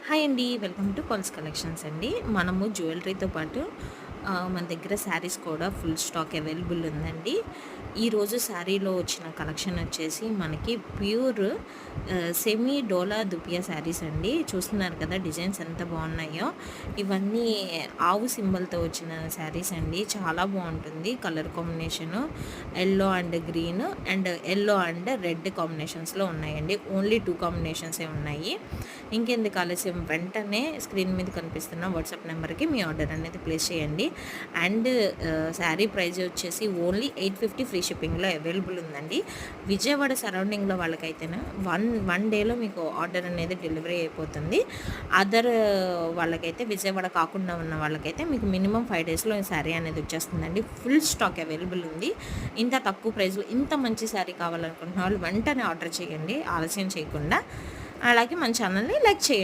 Hi అండి. Welcome to pulse collections అండి. మనము జ్యువెలరీతో పాటు మన దగ్గర శారీస్ కూడా ఫుల్ స్టాక్ అవైలబుల్ ఉందండి. ఈరోజు శారీలో వచ్చిన కలెక్షన్ వచ్చేసి మనకి ప్యూర్ సెమీ డోలా దుపియా శారీస్ అండి. చూస్తున్నారు కదా డిజైన్స్ ఎంత బాగున్నాయో. ఇవన్నీ ఆవు సింబల్తో వచ్చిన శారీస్ అండి. చాలా బాగుంటుంది colour combination. Yellow and green and yellow and red కాంబినేషన్స్లో ఉన్నాయండి. ఓన్లీ 2 కాంబినేషన్సే ఉన్నాయి. ఇంకెందుకు ఆలస్యం, వెంటనే స్క్రీన్ మీద కనిపిస్తున్న వాట్సాప్ నెంబర్కి మీ ఆర్డర్ అనేది ప్లేస్ చేయండి. అండ్ శారీ ప్రైస్ వచ్చేసి ఓన్లీ 850 ఫ్రీ షిప్పింగ్లో అవైలబుల్ ఉందండి. విజయవాడ సరౌండింగ్లో వాళ్ళకైతేనే వన్ డేలో మీకు ఆర్డర్ అనేది డెలివరీ అయిపోతుంది. అదర్ వాళ్ళకైతే విజయవాడ కాకుండా ఉన్న వాళ్ళకైతే మీకు మినిమం 5 డేస్లో శారీ అనేది వచ్చేస్తుందండి. ఫుల్ స్టాక్ అవైలబుల్ ఉంది. ఇంత తక్కువ ప్రైస్లో ఇంత మంచి శారీ కావాలనుకుంటున్న వాళ్ళు వెంటనే ఆర్డర్ చేయండి, ఆలస్యం చేయకుండా. అలాగే మన ఛానల్ని లైక్ చేయండి.